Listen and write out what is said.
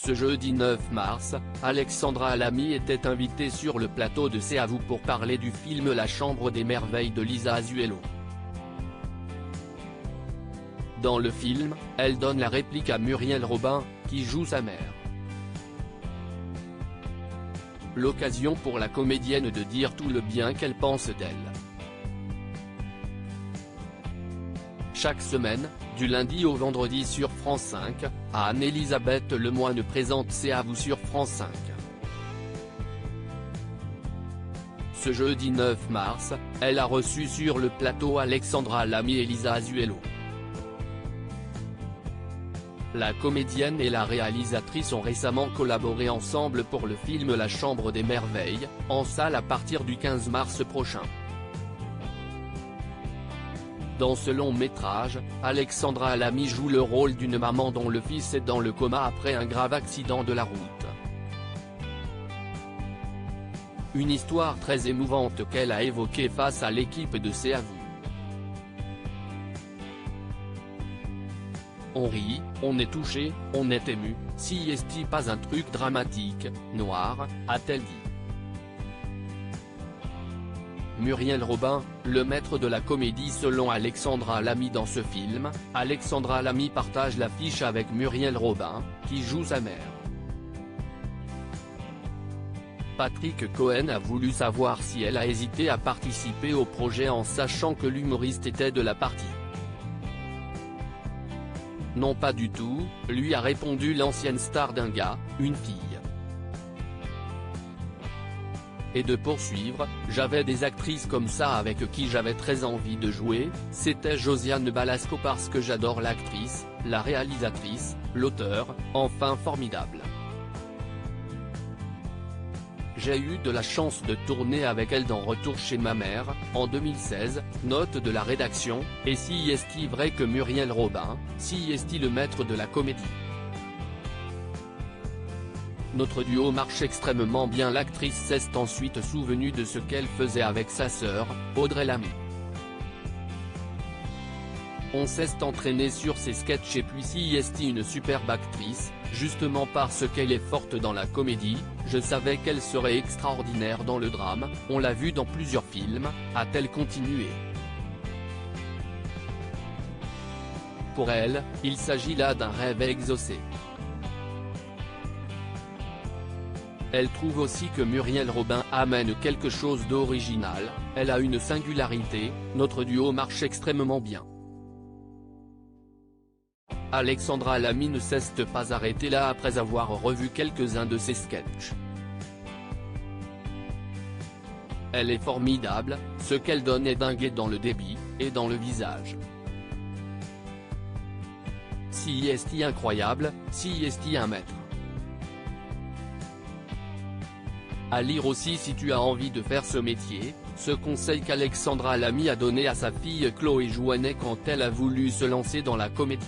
Ce jeudi 9 mars, Alexandra Lamy était invitée sur le plateau de C'est à vous pour parler du film La Chambre des merveilles de Lisa Azuelo. Dans le film, elle donne la réplique à Muriel Robin, qui joue sa mère. L'occasion pour la comédienne de dire tout le bien qu'elle pense d'elle. Chaque semaine, du lundi au vendredi sur France 5, Anne-Elisabeth Lemoine présente C'est à vous sur France 5. Ce jeudi 9 mars, elle a reçu sur le plateau Alexandra Lamy et Lisa Azuelo. La comédienne et la réalisatrice ont récemment collaboré ensemble pour le film La Chambre des merveilles, en salle à partir du 15 mars prochain. Dans ce long métrage, Alexandra Lamy joue le rôle d'une maman dont le fils est dans le coma après un grave accident de la route. Une histoire très émouvante qu'elle a évoquée face à l'équipe de C'est à vous. On rit, on est touché, on est ému, si est-il pas un truc dramatique, noir, a-t-elle dit. Muriel Robin, le maître de la comédie selon Alexandra Lamy dans ce film, Alexandra Lamy partage l'affiche avec Muriel Robin, qui joue sa mère. Patrick Cohen a voulu savoir si elle a hésité à participer au projet en sachant que l'humoriste était de la partie. Non pas du tout, lui a répondu l'ancienne star d'un gars, une fille. Et de poursuivre, j'avais des actrices comme ça avec qui j'avais très envie de jouer, c'était Josiane Balasco parce que j'adore l'actrice, la réalisatrice, l'auteur, enfin formidable. J'ai eu de la chance de tourner avec elle dans Retour chez ma mère, en 2016, note de la rédaction, et si est-il vrai que Muriel Robin, si est-il le maître de la comédie. Notre duo marche extrêmement bien. L'actrice s'est ensuite souvenue de ce qu'elle faisait avec sa sœur, Audrey Lamy. On s'est entraîné sur ses sketchs et puis si est une superbe actrice, justement parce qu'elle est forte dans la comédie, je savais qu'elle serait extraordinaire dans le drame, on l'a vu dans plusieurs films, a-t-elle continué. Pour elle, il s'agit là d'un rêve exaucé. Elle trouve aussi que Muriel Robin amène quelque chose d'original, elle a une singularité, notre duo marche extrêmement bien. Alexandra Lamy ne s'est pas arrêtée là après avoir revu quelques-uns de ses sketchs. Elle est formidable, ce qu'elle donne est dingue dans le débit, et dans le visage. Si est-il incroyable, si est-il un maître. À lire aussi si tu as envie de faire ce métier, ce conseil qu'Alexandra Lamy a donné à sa fille Chloé Jouannet quand elle a voulu se lancer dans la comédie.